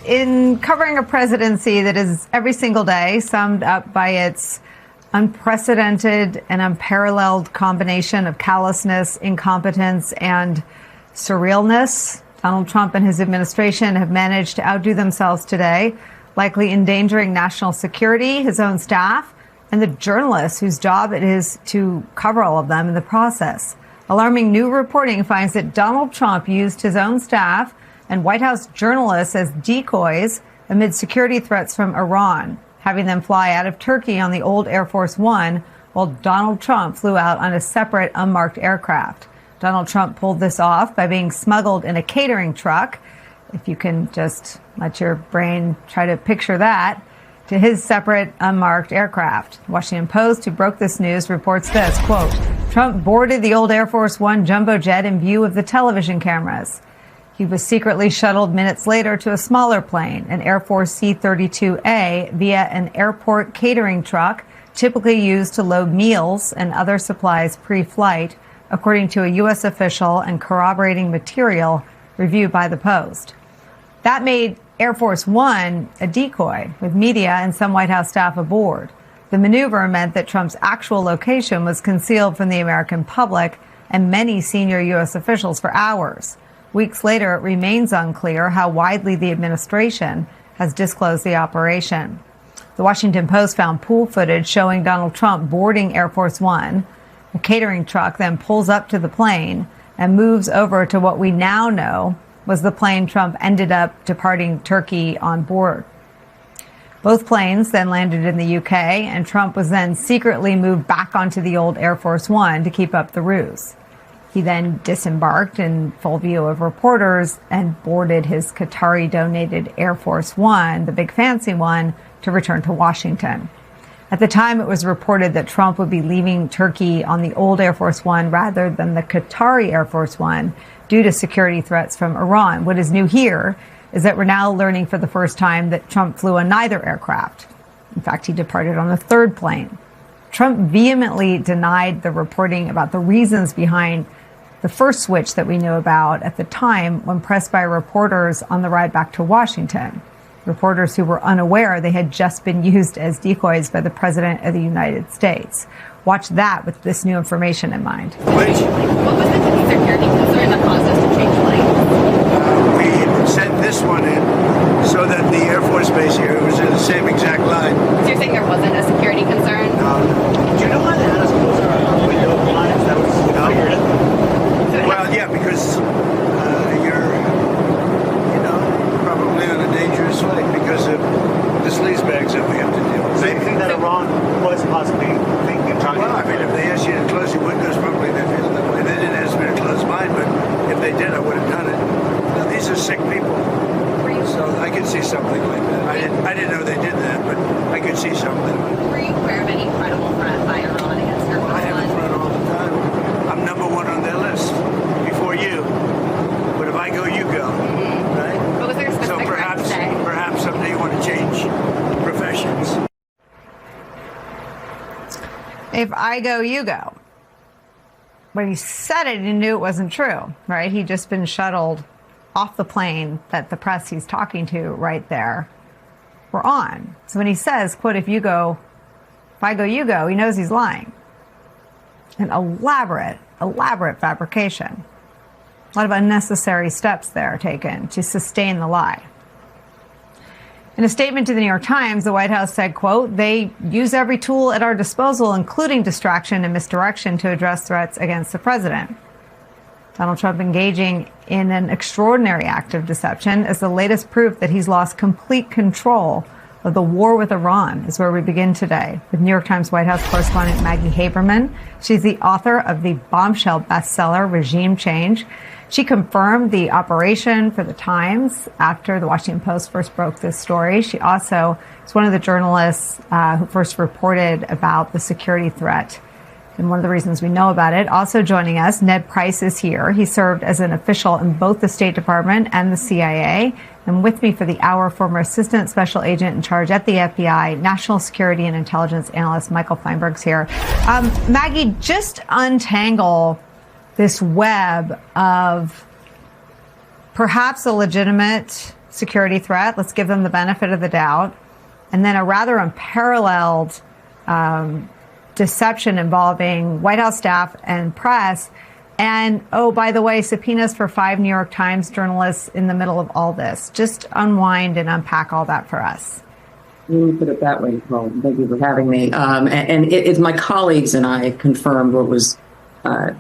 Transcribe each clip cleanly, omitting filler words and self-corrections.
in covering a presidency that is every single day summed up by its unprecedented and unparalleled combination of callousness, incompetence, and surrealness, Donald Trump and his administration have managed to outdo themselves today, likely endangering national security, his own staff, and the journalists whose job it is to cover all of them in the process. Alarming new reporting finds that Donald Trump used his own staff and White House journalists as decoys amid security threats from Iran, having them fly out of Turkey on the old Air Force One while Donald Trump flew out on a separate unmarked aircraft. Donald Trump pulled this off by being smuggled in a catering truck, if you can just let your brain try to picture that, to his separate unmarked aircraft. The Washington Post, who broke this news, reports this, quote, Trump boarded the old Air Force One jumbo jet in view of the television cameras. He was secretly shuttled minutes later to a smaller plane, an Air Force C-32A, via an airport catering truck typically used to load meals and other supplies pre-flight, according to a U.S. official and corroborating material reviewed by the Post. That made Air Force One a decoy, with media and some White House staff aboard. The maneuver meant that Trump's actual location was concealed from the American public and many senior U.S. officials for hours. Weeks later, it remains unclear how widely the administration has disclosed the operation. The Washington Post found pool footage showing Donald Trump boarding Air Force One. A catering truck then pulls up to the plane and moves over to what we now know was the plane Trump ended up departing Turkey on board. Both planes then landed in the UK, and Trump was then secretly moved back onto the old Air Force One to keep up the ruse. He then disembarked in full view of reporters and boarded his Qatari-donated Air Force One, the big fancy one, to return to Washington. At the time, it was reported that Trump would be leaving Turkey on the old Air Force One rather than the Qatari Air Force One due to security threats from Iran. What is new here is that we're now learning for the first time that Trump flew on neither aircraft. In fact, he departed on a third plane. Trump vehemently denied the reporting about the reasons behind the first switch that we knew about at the time when pressed by reporters on the ride back to Washington. Reporters who were unaware they had just been used as decoys by the President of the United States. Watch that with this new information in mind. What was the security concern that caused us to change lanes? We sent this one in so that the Air Force Base here was in the same exact line. So you're saying there wasn't a security concern? Do you know why they had us close our window blinds? That was well, yeah, because you're probably on a dangerous flight because of the sleazebags that we have to deal with. So you think that Iran was possibly thinking of trying Well, I mean, if they asked you to close your windows, probably they feel that way. They didn't ask me to close mine, but if they did, I would have done it. Now, these are sick people, so I could see something like that. I didn't know they did that, but I could see something. Were you aware of any credible threat by Iran against Air Force I have a One? threat all the time. I'm number one on their list before you. But if I go, you go. Right? But was there a So specific threat today? perhaps someday you want to change professions. If I go, you go. When he said it, he knew it wasn't true, right? He'd just been shuttled off the plane that the press he's talking to right there were on. So when he says, quote, if I go, you go, he knows he's lying. An elaborate fabrication. A lot of unnecessary steps there taken to sustain the lie. In a statement to the New York Times, the White House said, quote, they use every tool at our disposal, including distraction and misdirection, to address threats against the president. Donald Trump engaging in an extraordinary act of deception is the latest proof that he's lost complete control of the war with Iran, is where we begin today with New York Times White House correspondent Maggie Haberman. She's the author of the bombshell bestseller, Regime Change. She confirmed the operation for the Times after the Washington Post first broke this story. She also is one of the journalists who first reported about the security threat. And one of the reasons we know about it. Also joining us, Ned Price is here. He served as an official in both the State Department and the CIA. And with me for the hour, former Assistant Special Agent in charge at the FBI, National Security and Intelligence Analyst Michael Feinberg's here. Maggie, just untangle this web of perhaps a legitimate security threat. Let's give them the benefit of the doubt. And then a rather unparalleled deception involving White House staff and press. And, oh, by the way, subpoenas for 5 New York Times journalists in the middle of all this. Just unwind and unpack all that for us. Let me put it that way, Nicole. Thank you for having me. It's my colleagues and I confirmed what was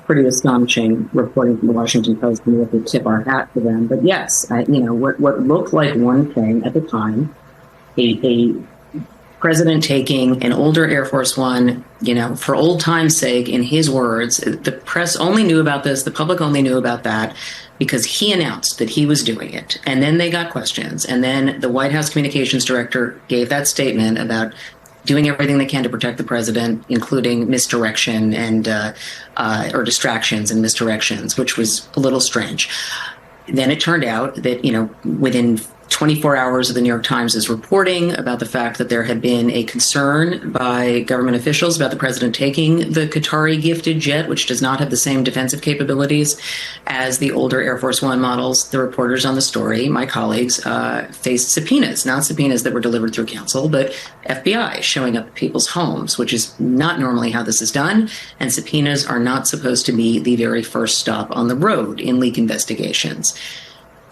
pretty astonishing reporting from the Washington Post, and we have to tip our hat to them. But yes, what looked like one thing at the time, a president taking an older Air Force One, for old time's sake, in his words, the press only knew about this, the public only knew about that because he announced that he was doing it. And then they got questions. And then the White House communications director gave that statement about doing everything they can to protect the president, including misdirection and or distractions and misdirections, which was a little strange. Then it turned out that, within 24 hours of the New York Times' reporting about the fact that there had been a concern by government officials about the president taking the Qatari gifted jet, which does not have the same defensive capabilities as the older Air Force One models. The reporters on the story, my colleagues, faced subpoenas, not subpoenas that were delivered through counsel, but FBI showing up at people's homes, which is not normally how this is done. And subpoenas are not supposed to be the very first stop on the road in leak investigations.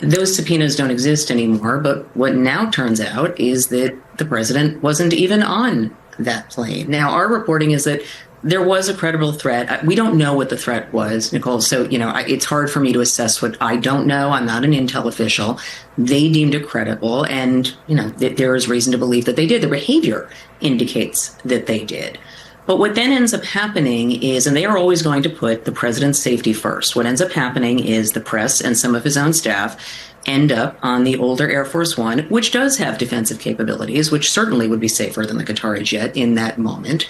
Those subpoenas don't exist anymore, but what now turns out is that the president wasn't even on that plane. Now, our reporting is that there was a credible threat. We don't know what the threat was, Nicole, so, it's hard for me to assess what I don't know. I'm not an intel official. They deemed it credible, and, there is reason to believe that they did. The behavior indicates that they did. But what then ends up happening is, and they are always going to put the president's safety first, what ends up happening is the press and some of his own staff end up on the older Air Force One, which does have defensive capabilities, which certainly would be safer than the Qatari jet in that moment.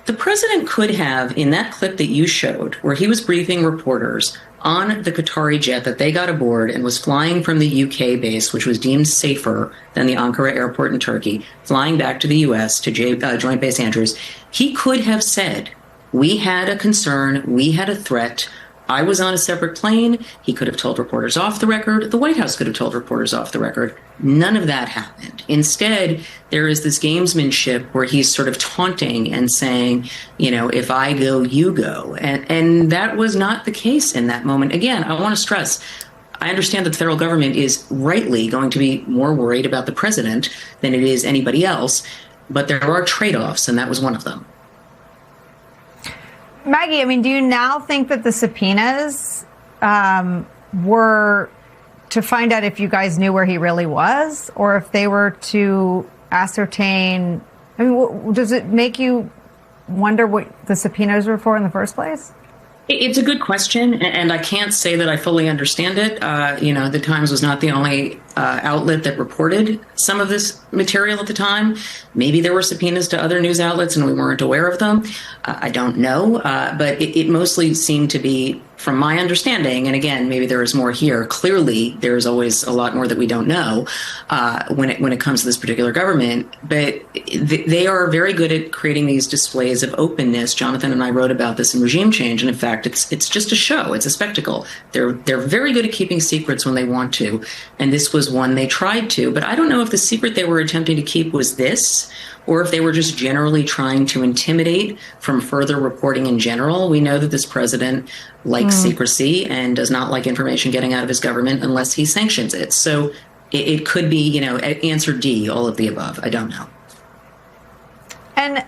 The president could have, in that clip that you showed, where he was briefing reporters on the Qatari jet that they got aboard and was flying from the UK base, which was deemed safer than the Ankara airport in Turkey, flying back to the US to Joint Base Andrews, he could have said, we had a concern, we had a threat, I was on a separate plane. He could have told reporters off the record. The White House could have told reporters off the record. None of that happened. Instead, there is this gamesmanship where he's sort of taunting and saying, if I go, you go. And that was not the case in that moment. Again, I want to stress, I understand that the federal government is rightly going to be more worried about the president than it is anybody else. But there are trade-offs, and that was one of them. Maggie, do you now think that the subpoenas were to find out if you guys knew where he really was, or if they were to ascertain? Does it make you wonder what the subpoenas were for in the first place? It's a good question, and I can't say that I fully understand it. The Times was not the only outlet that reported some of this material at the time. Maybe there were subpoenas to other news outlets and we weren't aware of them. I don't know, but it mostly seemed to be, from my understanding, and again, maybe there is more here. Clearly, there is always a lot more that we don't know when it comes to this particular government. But they are very good at creating these displays of openness. Jonathan and I wrote about this in Regime Change, and in fact, it's just a show. It's a spectacle. They're very good at keeping secrets when they want to, and this was one they tried to. But I don't know if the secret they were attempting to keep was this, or if they were just generally trying to intimidate from further reporting in general. We know that this president likes secrecy and does not like information getting out of his government unless he sanctions it. So it could be, answer D, all of the above. I don't know. And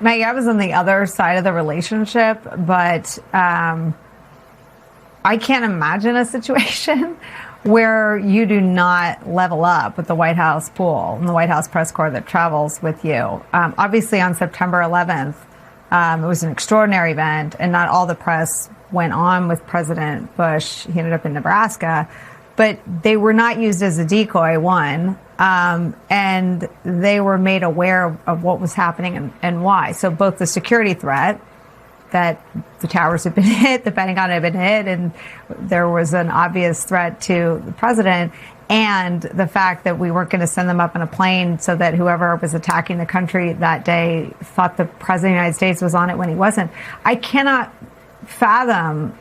Maggie, I was on the other side of the relationship, but I can't imagine a situation where you do not level up with the White House pool and the White House press corps that travels with you. Obviously, on September 11th, it was an extraordinary event, and not all the press went on with President Bush. He ended up in Nebraska, but they were not used as a decoy, one, and they were made aware of what was happening and why. So both the security threat, that the towers had been hit, the Pentagon had been hit, and there was an obvious threat to the president, and the fact that we weren't going to send them up in a plane so that whoever was attacking the country that day thought the president of the United States was on it when he wasn't. I cannot fathom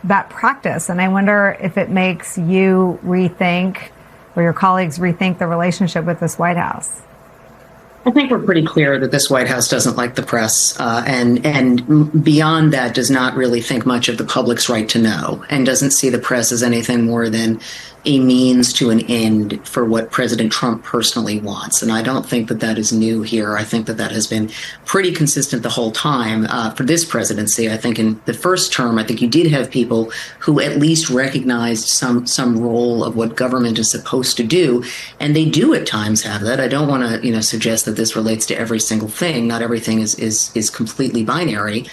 that practice. And I wonder if it makes you rethink, or your colleagues rethink, the relationship with this White House. I think we're pretty clear that this White House doesn't like the press, and beyond that does not really think much of the public's right to know, and doesn't see the press as anything more than a means to an end for what President Trump personally wants. And I don't think that that is new here. I think that that has been pretty consistent the whole time for this presidency. I think in the first term, I think you did have people who at least recognized some role of what government is supposed to do. And they do at times have that. I don't want to, suggest that this relates to every single thing. Not everything is completely binary.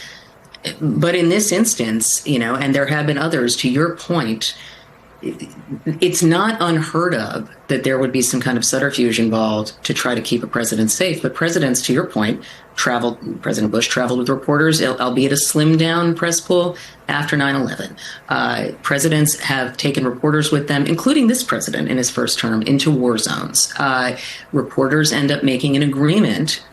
But in this instance, and there have been others, to your point, it's not unheard of that there would be some kind of subterfuge involved to try to keep a president safe. But presidents, to your point, President Bush traveled with reporters, albeit a slimmed down press pool, after 9/11. Presidents have taken reporters with them, including this president in his first term, into war zones. Reporters end up making an agreement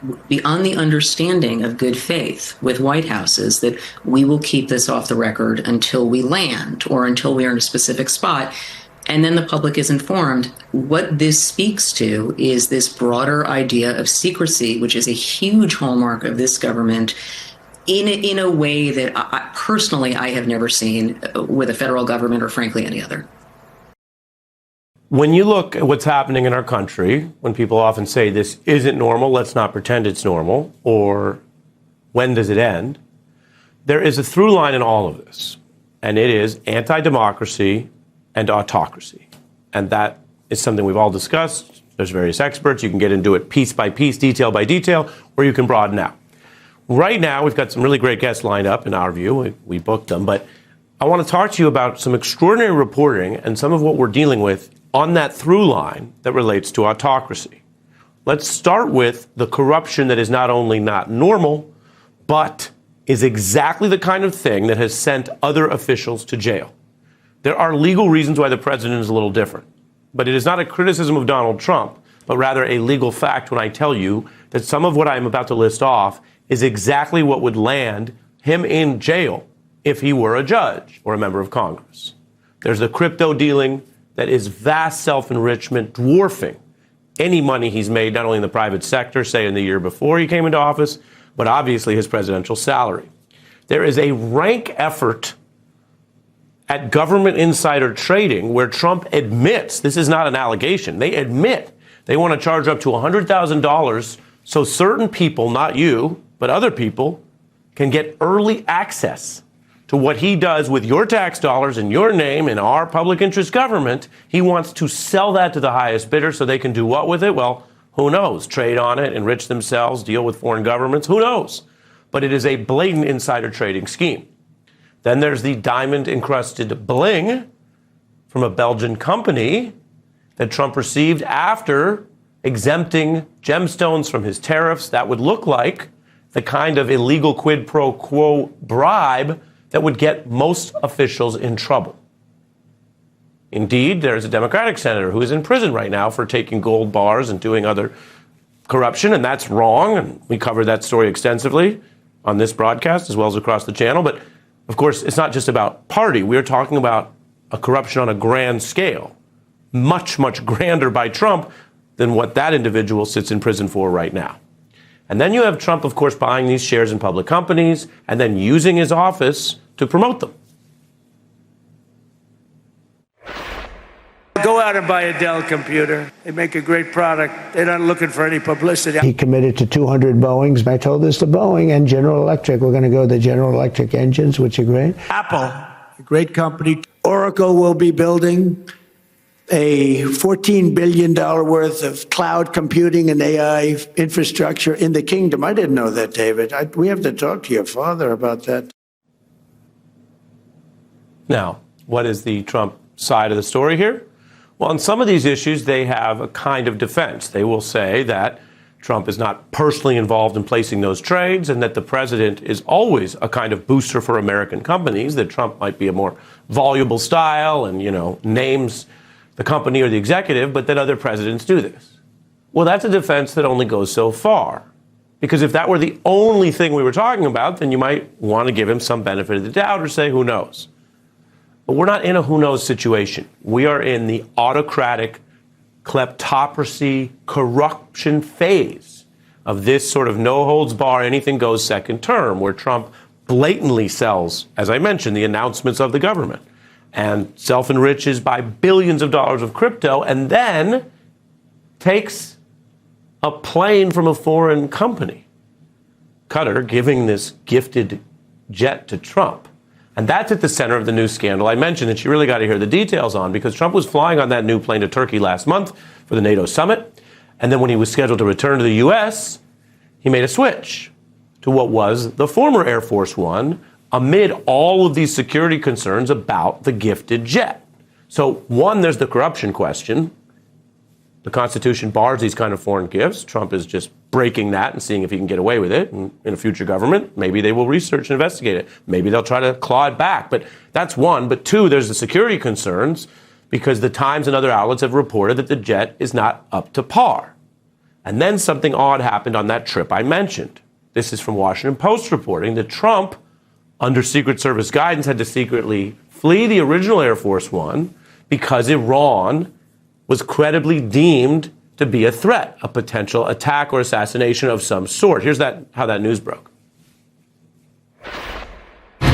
on the understanding of good faith with White Houses that we will keep this off the record until we land or until we are in a specific spot. And then the public is informed. What this speaks to is this broader idea of secrecy, which is a huge hallmark of this government in a way that I have never seen with a federal government or frankly any other. When you look at what's happening in our country, when people often say this isn't normal, let's not pretend it's normal, or when does it end? There is a through line in all of this, and it is anti-democracy and autocracy. And that is something we've all discussed. There's various experts. You can get into it piece by piece, detail by detail, or you can broaden out. Right now, we've got some really great guests lined up in our view. We booked them. But I want to talk to you about some extraordinary reporting and some of what we're dealing with on that through line that relates to autocracy. Let's start with the corruption that is not only not normal, but is exactly the kind of thing that has sent other officials to jail. There are legal reasons why the president is a little different, but it is not a criticism of Donald Trump, but rather a legal fact when I tell you that some of what I'm about to list off is exactly what would land him in jail if he were a judge or a member of Congress. There's the crypto dealing that is vast self-enrichment, dwarfing any money he's made, not only in the private sector, say in the year before he came into office, but obviously his presidential salary. There is a rank effort at government insider trading where Trump admits, this is not an allegation, they admit they want to charge up to $100,000 so certain people, not you, but other people, can get early access to what he does with your tax dollars in your name in our public interest government. He wants to sell that to the highest bidder so they can do what with it? Well, who knows? Trade on it, enrich themselves, deal with foreign governments, who knows? But it is a blatant insider trading scheme. Then there's the diamond-encrusted bling from a Belgian company that Trump received after exempting gemstones from his tariffs. That would look like the kind of illegal quid pro quo bribe that would get most officials in trouble. Indeed, there's a Democratic senator who is in prison right now for taking gold bars and doing other corruption, and that's wrong. And we covered that story extensively on this broadcast as well as across the channel. But of course, it's not just about party. We're talking about a corruption on a grand scale, much, much grander by Trump than what that individual sits in prison for right now. And then you have Trump, of course, buying these shares in public companies and then using his office to promote them. Go out and buy a Dell computer. They make a great product. They're not looking for any publicity. He committed to 200 Boeings. I told this to Boeing and General Electric. We're going to go to the General Electric engines, which are great. Apple, a great company. Oracle will be building a $14 billion worth of cloud computing and AI infrastructure in the kingdom. I didn't know that, David. We have to talk to your father about that. Now, what is the Trump side of the story here? Well, on some of these issues, they have a kind of defense. They will say that Trump is not personally involved in placing those trades and that the president is always a kind of booster for American companies, that Trump might be a more voluble style and, names the company or the executive, but that other presidents do this. Well, that's a defense that only goes so far. Because if that were the only thing we were talking about, then you might want to give him some benefit of the doubt or say, who knows? But we're not in a who knows situation. We are in the autocratic kleptocracy corruption phase of this sort of no holds bar, anything goes second term, where Trump blatantly sells, as I mentioned, the announcements of the government and self-enriches by billions of dollars of crypto, and then takes a plane from a foreign company, Qatar, giving this gifted jet to Trump. And that's at the center of the new scandal I mentioned that you really got to hear the details on, because Trump was flying on that new plane to Turkey last month for the NATO summit. And then when he was scheduled to return to the U.S., he made a switch to what was the former Air Force One amid all of these security concerns about the gifted jet. So, one, there's the corruption question. The Constitution bars these kind of foreign gifts. Trump is just breaking that and seeing if he can get away with it. And in a future government, maybe they will research and investigate it. Maybe they'll try to claw it back. But that's one. But two, there's the security concerns, because the Times and other outlets have reported that the jet is not up to par. And then something odd happened on that trip I mentioned. This is from Washington Post reporting that Trump, under Secret Service guidance, had to secretly flee the original Air Force One because Iran was credibly deemed to be a threat, a potential attack or assassination of some sort. Here's how that news broke.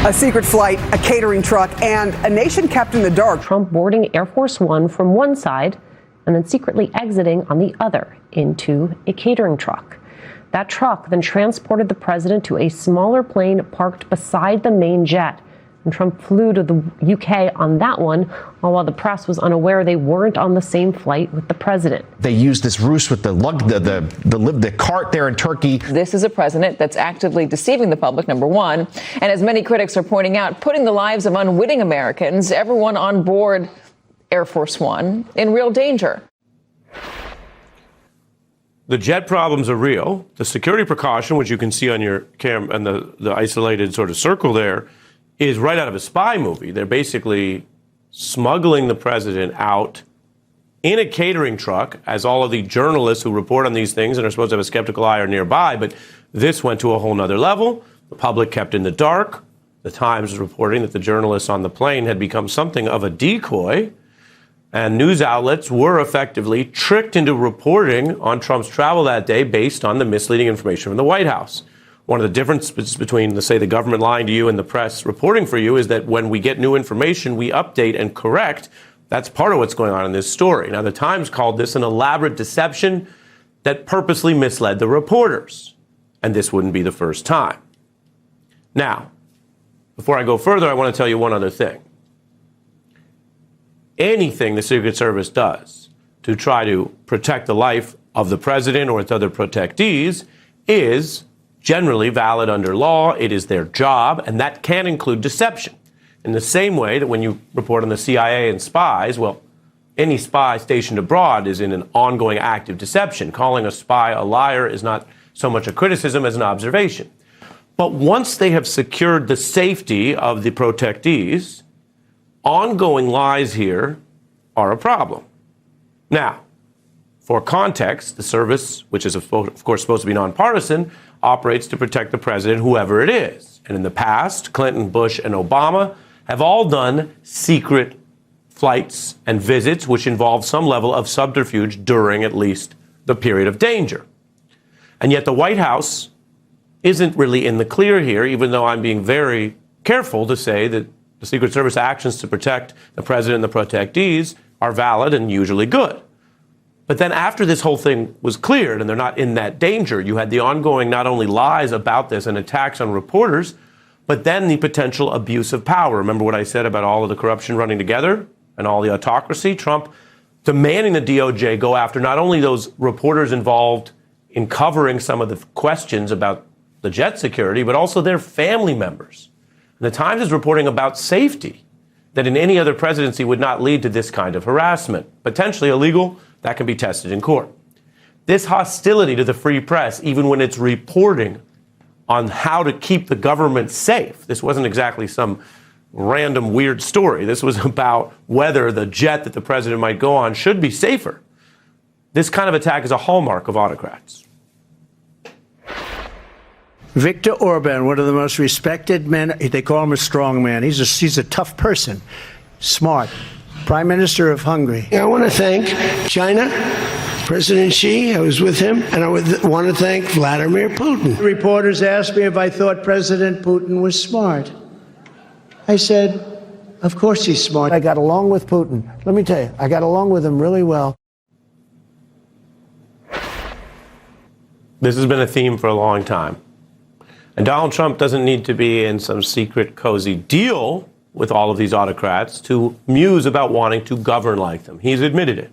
A secret flight, a catering truck, and a nation kept in the dark. Trump boarding Air Force One from one side and then secretly exiting on the other into a catering truck. That truck then transported the president to a smaller plane parked beside the main jet. And Trump flew to the UK on that one, while the press was unaware they weren't on the same flight with the president. They used this ruse with the cart there in Turkey. This is a president that's actively deceiving the public, number one. And as many critics are pointing out, putting the lives of unwitting Americans, everyone on board Air Force One, in real danger. The jet problems are real. The security precaution, which you can see on your cam and the isolated sort of circle there, is right out of a spy movie. They're basically smuggling the president out in a catering truck, as all of the journalists who report on these things and are supposed to have a skeptical eye are nearby. But this went to a whole nother level. The public kept in the dark. The Times is reporting that the journalists on the plane had become something of a decoy. And news outlets were effectively tricked into reporting on Trump's travel that day based on the misleading information from the White House. One of the differences between, let's say, the government lying to you and the press reporting for you is that when we get new information, we update and correct. That's part of what's going on in this story. Now, the Times called this an elaborate deception that purposely misled the reporters. And this wouldn't be the first time. Now, before I go further, I want to tell you one other thing. Anything the Secret Service does to try to protect the life of the president or its other protectees is generally valid under law. It is their job, and that can include deception. In the same way that when you report on the CIA and spies, well, any spy stationed abroad is in an ongoing act of deception. Calling a spy a liar is not so much a criticism as an observation. But once they have secured the safety of the protectees, ongoing lies here are a problem. Now, for context, the service, which is of course supposed to be nonpartisan, operates to protect the president, whoever it is. And in the past, Clinton, Bush, and Obama have all done secret flights and visits, which involve some level of subterfuge during at least the period of danger. And yet the White House isn't really in the clear here, even though I'm being very careful to say that the Secret Service actions to protect the president and the protectees are valid and usually good. But then after this whole thing was cleared and they're not in that danger, you had the ongoing not only lies about this and attacks on reporters, but then the potential abuse of power. Remember what I said about all of the corruption running together and all the autocracy? Trump demanding the DOJ go after not only those reporters involved in covering some of the questions about the jet security, but also their family members. And the Times is reporting about safety that in any other presidency would not lead to this kind of harassment. Potentially illegal, that can be tested in court. This hostility to the free press, even when it's reporting on how to keep the government safe, this wasn't exactly some random weird story. This was about whether the jet that the president might go on should be safer. This kind of attack is a hallmark of autocrats. Viktor Orban, one of the most respected men, they call him a strong man. He's a tough person. Smart. Prime Minister of Hungary. I want to thank China, President Xi. I was with him, and I want to thank Vladimir Putin. Reporters asked me if I thought President Putin was smart. I said, of course he's smart. I got along with Putin. Let me tell you, I got along with him really well. This has been a theme for a long time. And Donald Trump doesn't need to be in some secret, cozy deal with all of these autocrats to muse about wanting to govern like them. He's admitted it.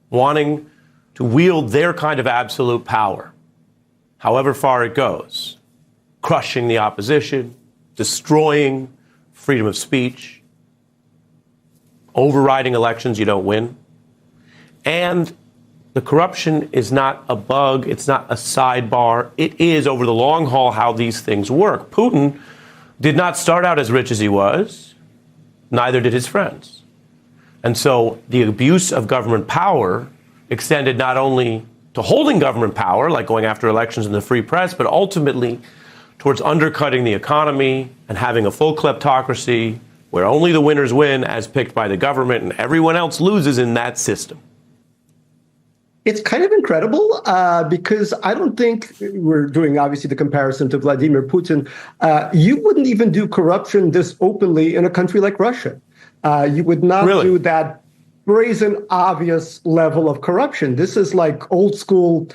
Wanting to wield their kind of absolute power, however far it goes. Crushing the opposition, destroying freedom of speech, overriding elections you don't win. And the corruption is not a bug, it's not a sidebar. It is, over the long haul, how these things work. Putin did not start out as rich as he was, neither did his friends. And so the abuse of government power extended not only to holding government power, like going after elections and the free press, but ultimately towards undercutting the economy and having a full kleptocracy where only the winners win as picked by the government and everyone else loses in that system. It's kind of incredible because I don't think we're doing, obviously, the comparison to Vladimir Putin. You wouldn't even do corruption this openly in a country like Russia. You would not do that brazen, obvious level of corruption. This is like old school,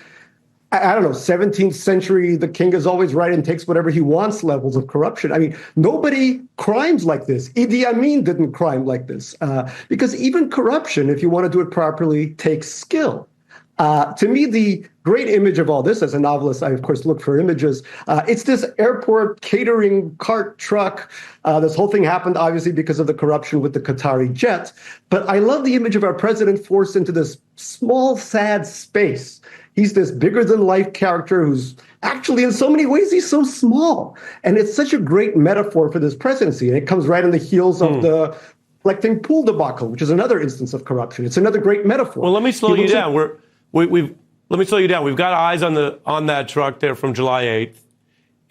I don't know, 17th century, the king is always right and takes whatever he wants levels of corruption. I mean, nobody crimes like this. Idi Amin didn't crime like this because even corruption, if you want to do it properly, takes skill. To me, the great image of all this, as a novelist, I, of course, look for images. It's this airport catering cart truck. This whole thing happened, obviously, because of the corruption with the Qatari jet. But I love the image of our president forced into this small, sad space. He's this bigger-than-life character who's actually, in so many ways, he's so small. And it's such a great metaphor for this presidency. And it comes right on the heels of the electing pool debacle, which is another instance of corruption. It's another great metaphor. Well, let me slow you down. Let me slow you down. We've got eyes on that truck there from July 8th,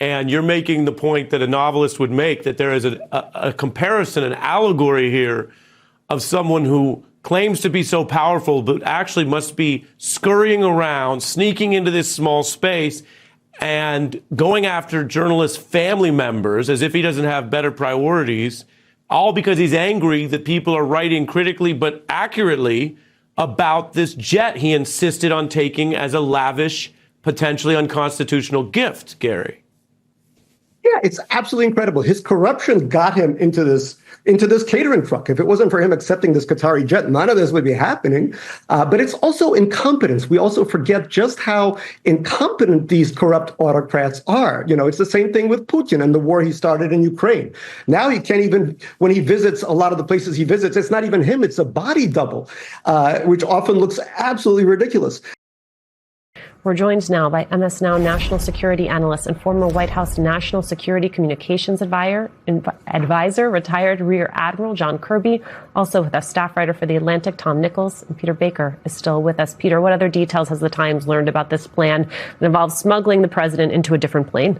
and you're making the point that a novelist would make, that there is a comparison, an allegory here of someone who claims to be so powerful, but actually must be scurrying around, sneaking into this small space, and going after journalists' family members as if he doesn't have better priorities, all because he's angry that people are writing critically but accurately about this jet he insisted on taking as a lavish, potentially unconstitutional gift, Gary. Yeah, it's absolutely incredible. His corruption got him into this catering truck. If it wasn't for him accepting this Qatari jet, none of this would be happening. But it's also incompetence. We also forget just how incompetent these corrupt autocrats are. You know, it's the same thing with Putin and the war he started in Ukraine. Now he can't even, when he visits a lot of the places he visits, it's not even him, it's a body double, which often looks absolutely ridiculous. We're joined now by MS Now national security analyst and former White House National Security Communications advisor, retired Rear Admiral John Kirby. Also with us, staff writer for The Atlantic, Tom Nichols, and Peter Baker is still with us. Peter, what other details has the Times learned about this plan that involves smuggling the president into a different plane?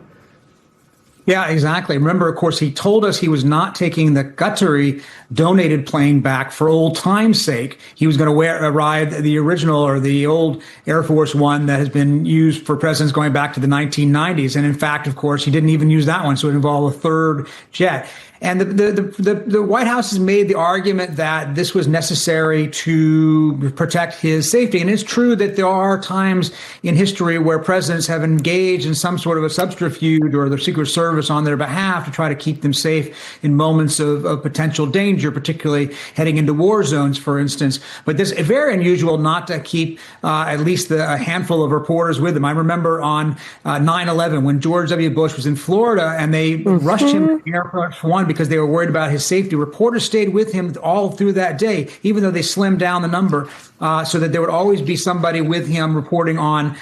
Yeah, exactly. Remember, of course, he told us he was not taking the Qatari donated plane back for old time's sake. He was going to ride the original or the old Air Force One that has been used for presidents going back to the 1990s. And in fact, of course, he didn't even use that one. So it involved a third jet. And the White House has made the argument that this was necessary to protect his safety. And it's true that there are times in history where presidents have engaged in some sort of a subterfuge or the Secret Service on their behalf to try to keep them safe in moments of potential danger, particularly heading into war zones, for instance. But this is very unusual not to keep at least a handful of reporters with them. I remember on 9/11 when George W. Bush was in Florida and they rushed him to Air Force One because they were worried about his safety. Reporters stayed with him all through that day, even though they slimmed down the number so that there would always be somebody with him reporting on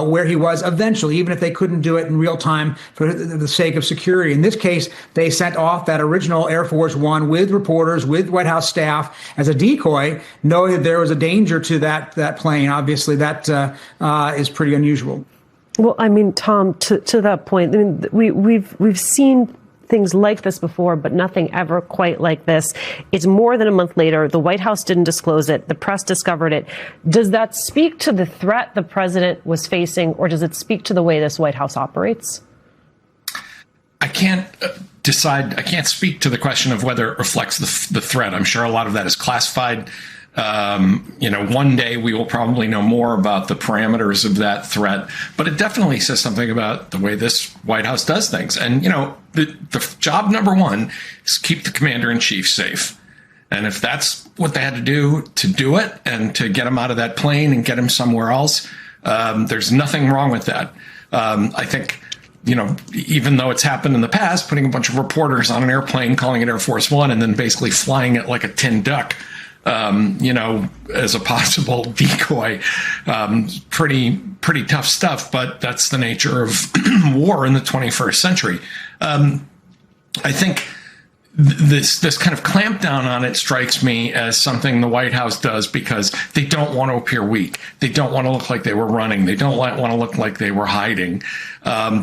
where he was eventually, even if they couldn't do it in real time for the sake of security. In this case, they sent off that original Air Force One with reporters, with White House staff as a decoy, knowing that there was a danger to that plane. Obviously, that is pretty unusual. Well, I mean, Tom, to that point, I mean, we've seen things like this before, but nothing ever quite like this. It's more than a month later. The White House didn't disclose it. The press discovered it. Does that speak to the threat the president was facing, or does it speak to the way this White House operates? I can't decide. I can't speak to the question of whether it reflects the threat. I'm sure a lot of that is classified. One day we will probably know more about the parameters of that threat, but it definitely says something about the way this White House does things. And, the job number one is keep the commander in chief safe. And if that's what they had to do it and to get him out of that plane and get him somewhere else, there's nothing wrong with that. I think, even though it's happened in the past, putting a bunch of reporters on an airplane, calling it Air Force One, and then basically flying it like a tin duck, as a possible decoy, pretty tough stuff, but that's the nature of war in the 21st century. I think this kind of clampdown on it strikes me as something the White House does because they don't want to appear weak. They don't want to look like they were running. They don't want to look like they were hiding,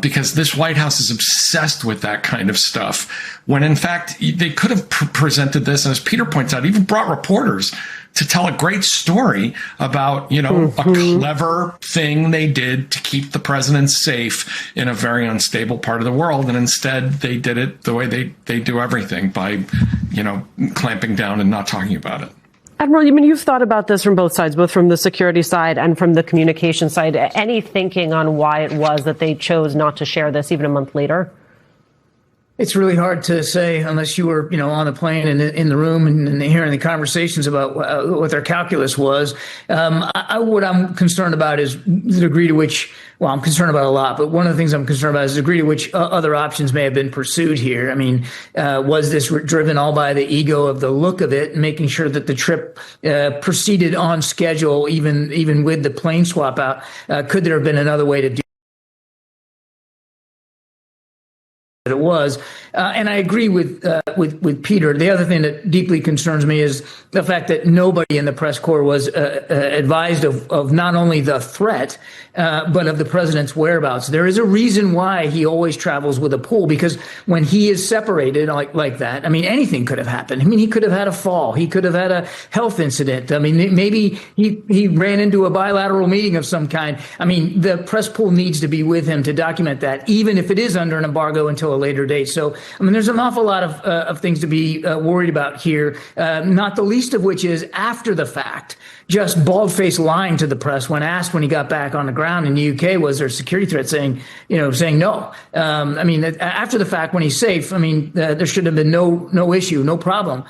because this White House is obsessed with that kind of stuff, when in fact they could have presented this, and as Peter points out, even brought reporters to tell a great story about, a clever thing they did to keep the president safe in a very unstable part of the world. And instead they did it the way they do everything, by, clamping down and not talking about it. Admiral, you've thought about this from both sides, both from the security side and from the communication side. Any thinking on why it was that they chose not to share this even a month later? It's really hard to say unless you were, on the plane and in the room and hearing the conversations about what their calculus was. What I'm concerned about is the degree to which, I'm concerned about a lot, but one of the things I'm concerned about is the degree to which other options may have been pursued here. I mean, was this driven all by the ego of the look of it, making sure that the trip proceeded on schedule, even with the plane swap out? Could there have been another way to do it was? And I agree with Peter. The other thing that deeply concerns me is the fact that nobody in the press corps was advised of not only the threat, but of the president's whereabouts. There is a reason why he always travels with a pool, because when he is separated like that, anything could have happened. He could have had a fall. He could have had a health incident. Maybe he ran into a bilateral meeting of some kind. The press pool needs to be with him to document that, even if it is under an embargo until a later date. So, there's an awful lot of things to be worried about here, not the least of which is after the fact, just bald-faced lying to the press when asked when he got back on the ground in the UK, was there a security threat, saying no. After the fact, when he's safe, there should have been no issue, no problem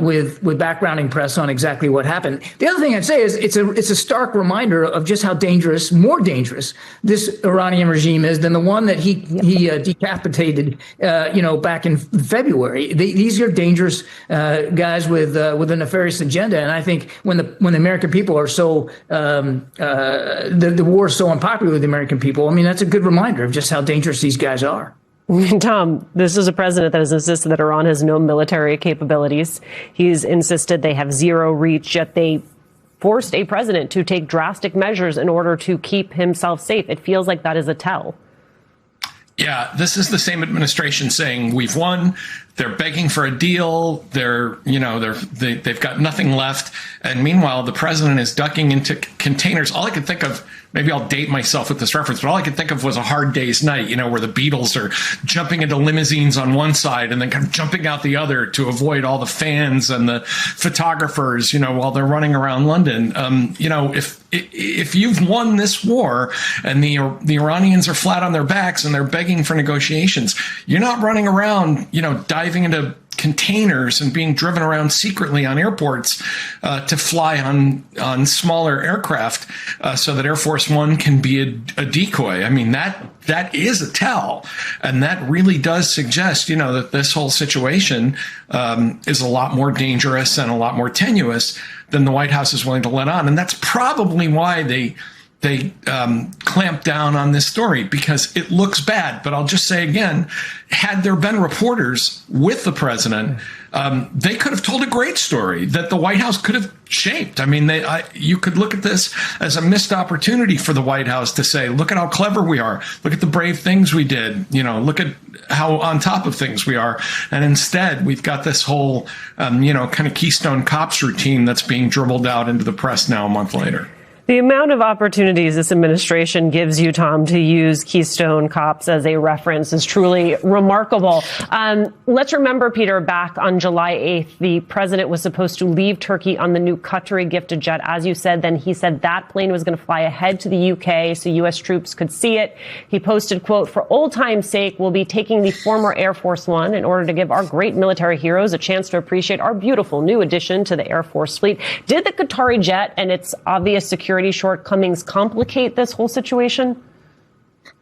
with backgrounding press on exactly what happened. The other thing I'd say is it's a stark reminder of just how more dangerous this Iranian regime is than the one that he decapitated, back in February. These are dangerous guys with a nefarious agenda, and I think when the American people are so the war is so unpopular with the American people, that's a good reminder of just how dangerous these guys are. Tom, this is a president that has insisted that Iran has no military capabilities. He's insisted they have zero reach, yet they forced a president to take drastic measures in order to keep himself safe. It feels like that is a tell. Yeah, this is the same administration saying we've won. They're begging for a deal. They've got nothing left. And meanwhile, the president is ducking into containers. All I could think of, maybe I'll date myself with this reference, but all I could think of was A Hard Day's Night, where the Beatles are jumping into limousines on one side and then kind of jumping out the other to avoid all the fans and the photographers, while they're running around London. If you've won this war and the Iranians are flat on their backs and they're begging for negotiations, you're not running around, diving into containers and being driven around secretly on airports to fly on smaller aircraft so that Air Force One can be a decoy. That is a tell. And that really does suggest, that this whole situation is a lot more dangerous and a lot more tenuous than the White House is willing to let on. And that's probably why they they clamped down on this story because it looks bad. But I'll just say again, had there been reporters with the president, they could have told a great story that the White House could have shaped. I mean, you could look at this as a missed opportunity for the White House to say, look at how clever we are. Look at the brave things we did. Look at how on top of things we are. And instead, we've got this whole, kind of Keystone Cops routine that's being dribbled out into the press now a month later. The amount of opportunities this administration gives you, Tom, to use Keystone Cops as a reference is truly remarkable. Let's remember, Peter, back on July 8th, the president was supposed to leave Turkey on the new Qatari gifted jet. As you said, then he said that plane was going to fly ahead to the UK so U.S. troops could see it. He posted, quote, "For old time's sake, we'll be taking the former Air Force One in order to give our great military heroes a chance to appreciate our beautiful new addition to the Air Force fleet." Did the Qatari jet and its obvious security shortcomings complicate this whole situation?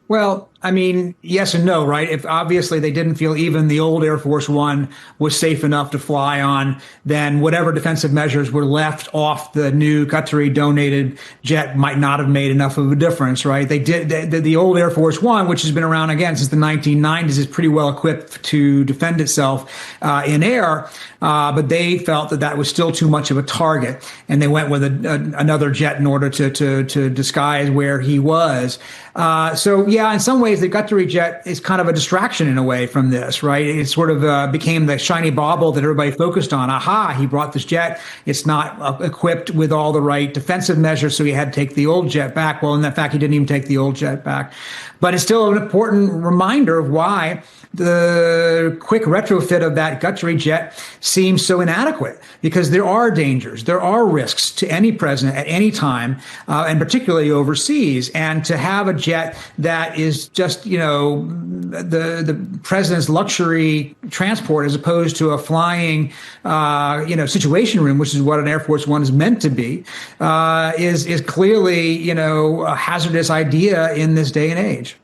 Well, I mean, yes and no, right? If obviously they didn't feel even the old Air Force One was safe enough to fly on, then whatever defensive measures were left off the new Qatari donated jet might not have made enough of a difference, right? The old Air Force One, which has been around again since the 1990s, is pretty well equipped to defend itself in air, but they felt that was still too much of a target, and they went with another jet in order to disguise where he was. So yeah, in some ways, the Qatari jet is kind of a distraction in a way from this, right? It sort of became the shiny bauble that everybody focused on. Aha, he brought this jet. It's not equipped with all the right defensive measures, so he had to take the old jet back. Well, in fact, he didn't even take the old jet back. But it's still an important reminder of why the quick retrofit of that Qatari jet seems so inadequate, because there are dangers, there are risks to any president at any time, and particularly overseas. And to have a jet that is just, the president's luxury transport as opposed to a flying, situation room, which is what an Air Force One is meant to be, is clearly, a hazardous idea in this day and age.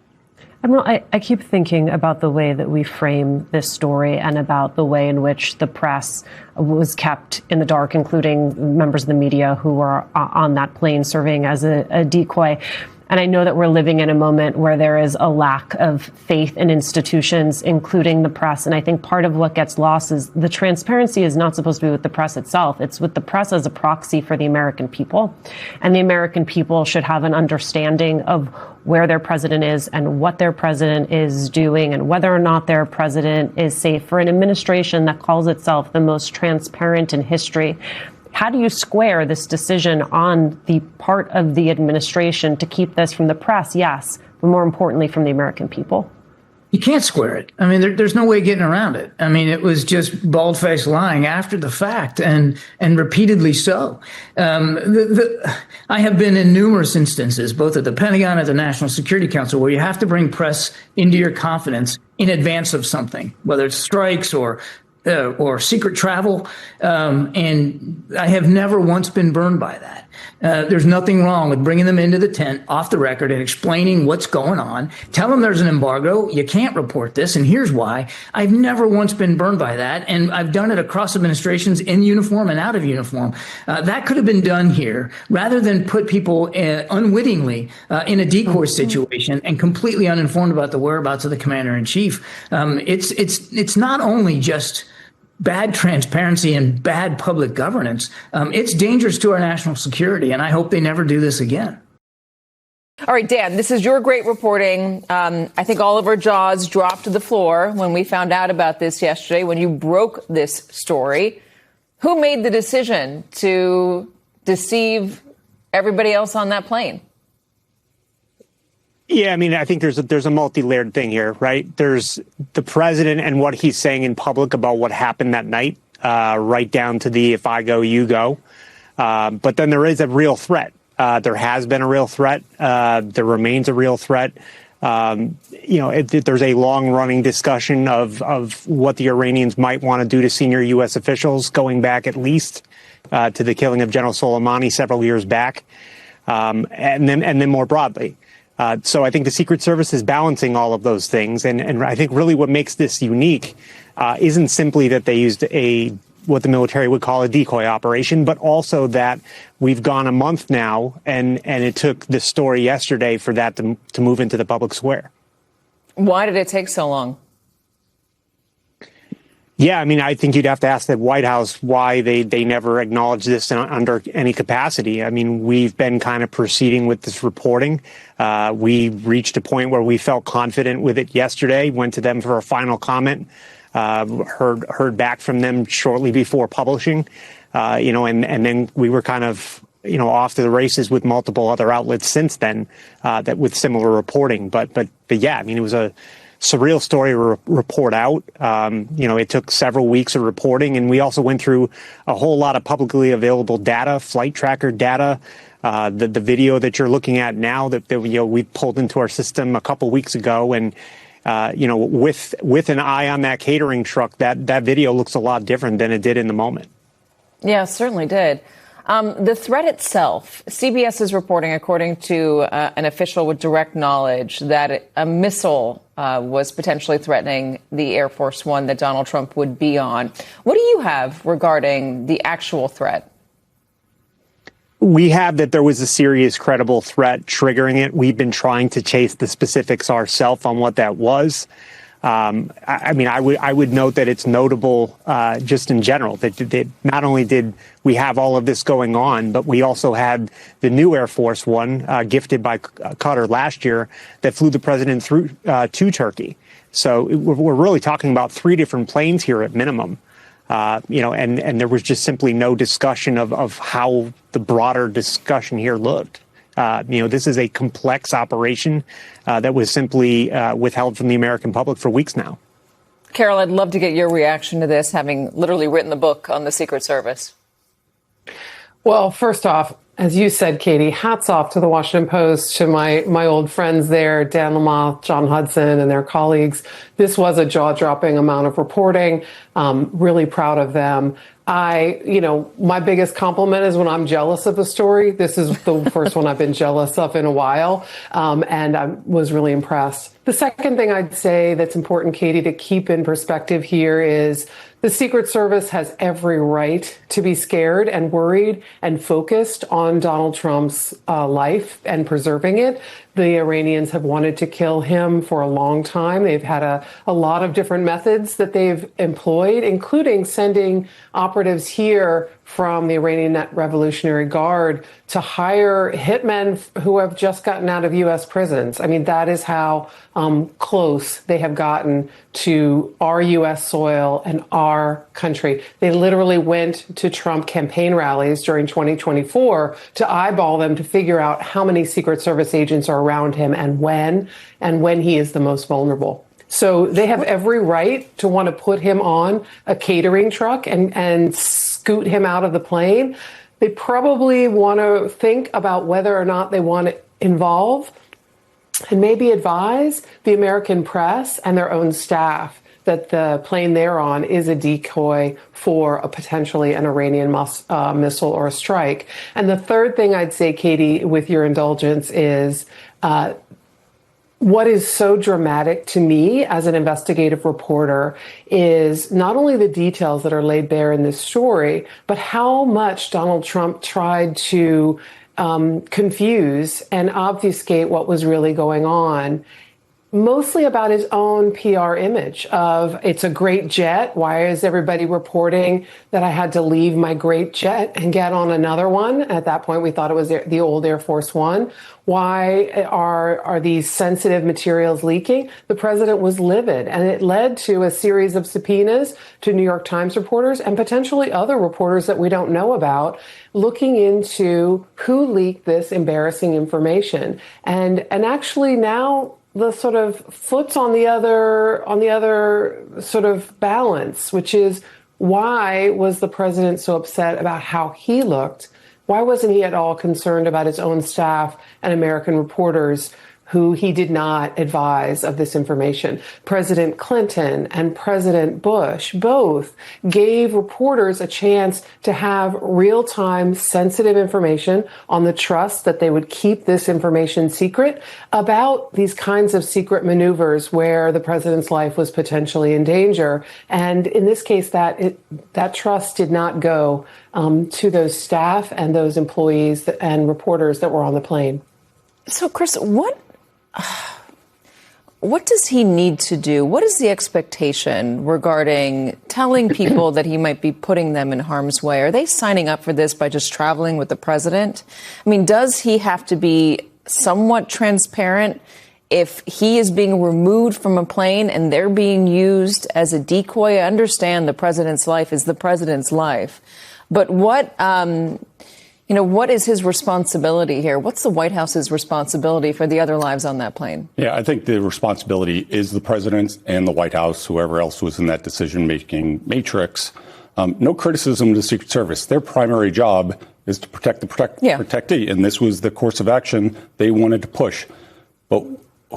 Admiral, I keep thinking about the way that we frame this story and about the way in which the press was kept in the dark, including members of the media who were on that plane serving as a decoy. And I know that we're living in a moment where there is a lack of faith in institutions, including the press. And I think part of what gets lost is the transparency is not supposed to be with the press itself. It's with the press as a proxy for the American people. And the American people should have an understanding of where their president is and what their president is doing and whether or not their president is safe. For an administration that calls itself the most transparent in history, how do you square this decision on the part of the administration to keep this from the press? Yes, but more importantly, from the American people. You can't square it. I mean, there's no way getting around it. I mean, it was just bald-faced lying after the fact, and repeatedly so. I have been in numerous instances, both at the Pentagon and at the National Security Council, where you have to bring press into your confidence in advance of something, whether it's strikes or secret travel. And I have never once been burned by that. There's nothing wrong with bringing them into the tent off the record and explaining what's going on. Tell them there's an embargo. You can't report this, and here's why. I've never once been burned by that, and I've done it across administrations in uniform and out of uniform. That could have been done here rather than put people unwittingly in a decoy situation and completely uninformed about the whereabouts of the commander in chief. It's not only just bad transparency and bad public governance. It's dangerous to our national security, and I hope they never do this again. All right, Dan, this is your great reporting. I think all of our jaws dropped to the floor when we found out about this yesterday, when you broke this story. Who made the decision to deceive everybody else on that plane? Yeah, I mean, I think there's a multi-layered thing here, right? There's the president and what he's saying in public about what happened that night, right down to the if I go, you go. But then there is a real threat. There has been a real threat. There remains a real threat. There's a long-running discussion of what the Iranians might want to do to senior U.S. officials, going back at least to the killing of General Soleimani several years back, and then more broadly. So I think the Secret Service is balancing all of those things. And I think really what makes this unique isn't simply that they used a what the military would call a decoy operation, but also that we've gone a month now, and it took this story yesterday for that to move into the public square. Why did it take so long? Yeah, I mean, I think you'd have to ask the White House why they never acknowledged this under any capacity. I mean, we've been kind of proceeding with this reporting. We reached a point where we felt confident with it yesterday, went to them for a final comment, heard back from them shortly before publishing, and then we were kind of, off to the races with multiple other outlets since then that with similar reporting. But yeah, I mean, it was a surreal story to report out. It took several weeks of reporting, and we also went through a whole lot of publicly available data, flight tracker data, the video that you're looking at now that we pulled into our system a couple weeks ago, and with an eye on that catering truck, that video looks a lot different than it did in the moment. Yeah, it certainly did. The threat itself, CBS is reporting, according to an official with direct knowledge, that a missile was potentially threatening the Air Force One that Donald Trump would be on. What do you have regarding the actual threat? We have that there was a serious, credible threat triggering it. We've been trying to chase the specifics ourselves on what that was. I would note that it's notable just in general that not only did we have all of this going on, but we also had the new Air Force One gifted by Qatar last year that flew the president through to Turkey. So we're really talking about 3 different planes here at minimum. And there was just simply no discussion of how the broader discussion here looked. This is a complex operation that was simply withheld from the American public for weeks now. Carol, I'd love to get your reaction to this, having literally written the book on the Secret Service. Well, first off, as you said, Katie, hats off to the Washington Post, to my old friends there, Dan Lamothe, John Hudson, and their colleagues. This was a jaw-dropping amount of reporting. Really proud of them. My biggest compliment is when I'm jealous of a story. This is the first one I've been jealous of in a while, and I was really impressed. The second thing I'd say that's important, Katie, to keep in perspective here is the Secret Service has every right to be scared and worried and focused on Donald Trump's life and preserving it. The Iranians have wanted to kill him for a long time. They've had a lot of different methods that they've employed, including sending operatives here from the Iranian Revolutionary Guard to hire hitmen who have just gotten out of U.S. prisons. I mean, that is how close they have gotten to our U.S. soil and our country. They literally went to Trump campaign rallies during 2024 to eyeball them to figure out how many Secret Service agents are around him and when he is the most vulnerable. So they have every right to want to put him on a catering truck and scoot him out of the plane. They probably want to think about whether or not they want to involve and maybe advise the American press and their own staff that the plane they're on is a decoy for a potentially an Iranian missile or a strike. And the third thing I'd say, Katie, with your indulgence, is what is so dramatic to me as an investigative reporter is not only the details that are laid bare in this story, but how much Donald Trump tried to confuse and obfuscate what was really going on, mostly about his own PR image of it's a great jet. Why is everybody reporting that I had to leave my great jet and get on another one? At that point, we thought it was the old Air Force One. Why are these sensitive materials leaking? The president was livid, and it led to a series of subpoenas to New York Times reporters and potentially other reporters that we don't know about, looking into who leaked this embarrassing information. And actually now the sort of foot's on the other sort of balance, which is why was the president so upset about how he looked? Why wasn't he at all concerned about his own staff and American reporters who he did not advise of this information. President Clinton and President Bush both gave reporters a chance to have real-time sensitive information on the trust that they would keep this information secret about these kinds of secret maneuvers where the president's life was potentially in danger. And in this case, that trust did not go to those staff and those employees and reporters that were on the plane. So, Chris, what does he need to do? What is the expectation regarding telling people that he might be putting them in harm's way? Are they signing up for this by just traveling with the president? I mean, does he have to be somewhat transparent if he is being removed from a plane and they're being used as a decoy? I understand the president's life is the president's life, but what is his responsibility here? What's the White House's responsibility for the other lives on that plane? Yeah, I think the responsibility is the president and the White House, whoever else was in that decision-making matrix. No criticism of the Secret Service. Their primary job is to protect the protectee, and this was the course of action they wanted to push. But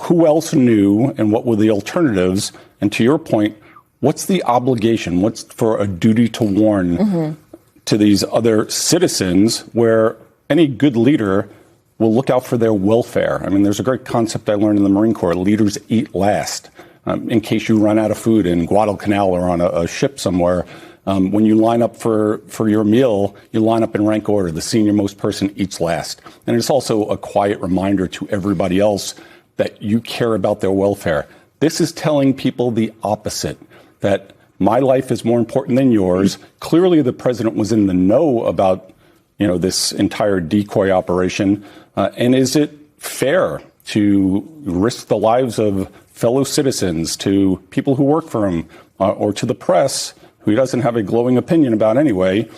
who else knew, and what were the alternatives? And to your point, what's the obligation? What's for a duty to warn to these other citizens, where any good leader will look out for their welfare? I mean, there's a great concept I learned in the Marine Corps: leaders eat last. In case you run out of food in Guadalcanal or on a ship somewhere, when you line up for your meal, you line up in rank order. The senior-most person eats last. And it's also a quiet reminder to everybody else that you care about their welfare. This is telling people the opposite, that my life is more important than yours. Clearly, the president was in the know about, this entire decoy operation. And is it fair to risk the lives of fellow citizens, to people who work for him, or to the press, who he doesn't have a glowing opinion about anyway?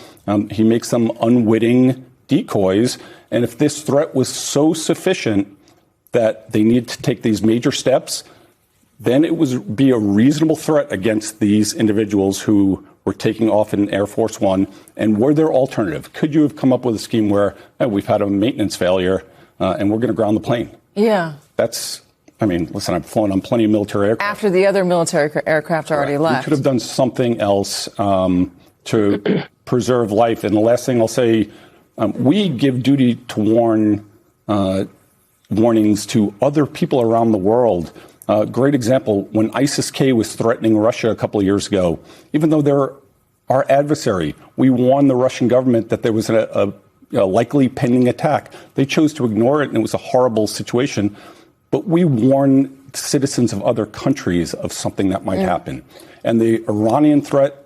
He makes them unwitting decoys. And if this threat was so sufficient that they need to take these major steps, then it would be a reasonable threat against these individuals who were taking off in Air Force One. And were there alternative? Could you have come up with a scheme where we've had a maintenance failure and we're going to ground the plane? Yeah. Listen, I've flown on plenty of military aircraft. After the other military aircraft already left. We could have done something else to preserve life. And the last thing I'll say, we give duty to warn warnings to other people around the world. Great example, when ISIS-K was threatening Russia a couple of years ago, even though they're our adversary, we warned the Russian government that there was a likely pending attack. They chose to ignore it, and it was a horrible situation. But we warn citizens of other countries of something that might happen. And the Iranian threat,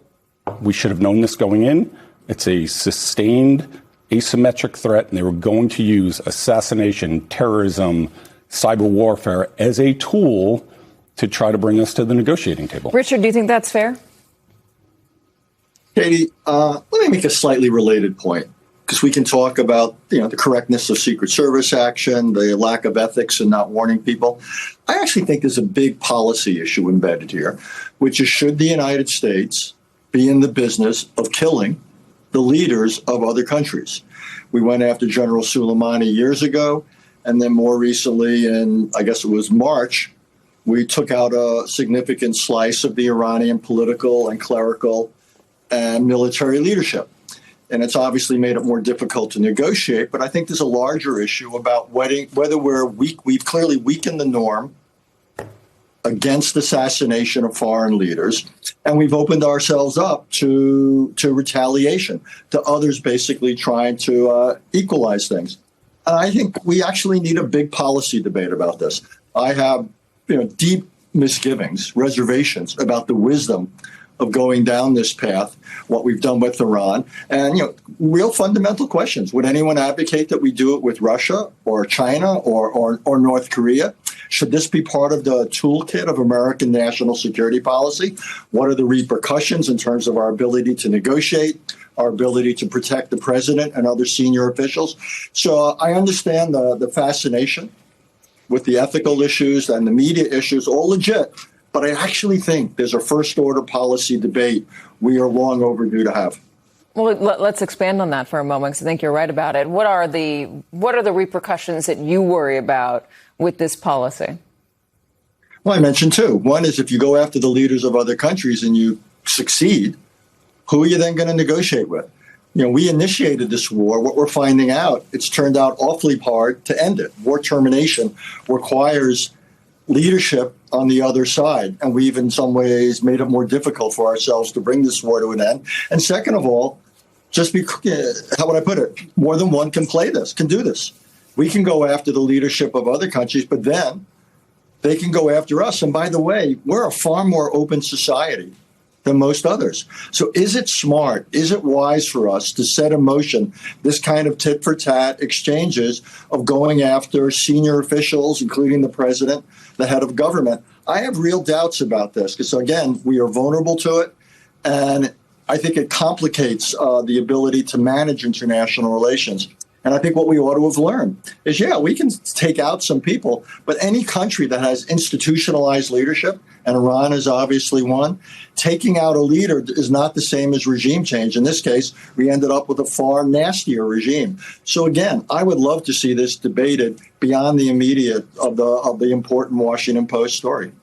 we should have known this going in. It's a sustained, asymmetric threat, and they were going to use assassination, terrorism, cyber warfare as a tool to try to bring us to the negotiating table. Richard, do you think that's fair? Katie, let me make a slightly related point, because we can talk about the correctness of Secret Service action, the lack of ethics in not warning people. I actually think there's a big policy issue embedded here, which is, should the United States be in the business of killing the leaders of other countries? We went after General Soleimani years ago. And then more recently, in, I guess it was March, we took out a significant slice of the Iranian political and clerical and military leadership. And it's obviously made it more difficult to negotiate. But I think there's a larger issue about whether we're weak. We've clearly weakened the norm against assassination of foreign leaders. And we've opened ourselves up to retaliation, to others basically trying to equalize things. And I think we actually need a big policy debate about this. I have, deep misgivings, reservations about the wisdom of going down this path, what we've done with Iran, and real fundamental questions. Would anyone advocate that we do it with Russia or China or North Korea? Should this be part of the toolkit of American national security policy? What are the repercussions in terms of our ability to negotiate, our ability to protect the president and other senior officials? So I understand the fascination with the ethical issues and the media issues, all legit. But I actually think there's a first-order policy debate we are long overdue to have. Well, let's expand on that for a moment, because I think you're right about it. What are the repercussions that you worry about with this policy? Well, I mentioned two. One is if you go after the leaders of other countries and you succeed, who are you then going to negotiate with? You know, we initiated this war. What we're finding out, it's turned out awfully hard to end it. War termination requires leadership on the other side. And we've in some ways made it more difficult for ourselves to bring this war to an end. And second of all, just how would I put it? More than one can do this. We can go after the leadership of other countries, but then they can go after us. And by the way, we're a far more open society than most others. So is it smart? Is it wise for us to set in motion this kind of tit for tat exchanges of going after senior officials, including the president, the head of government? I have real doubts about this because, again, we are vulnerable to it. And I think it complicates the ability to manage international relations. And I think what we ought to have learned is, we can take out some people, but any country that has institutionalized leadership, and Iran is obviously one, taking out a leader is not the same as regime change. In this case, we ended up with a far nastier regime. So again, I would love to see this debated beyond the immediate of the important Washington Post story.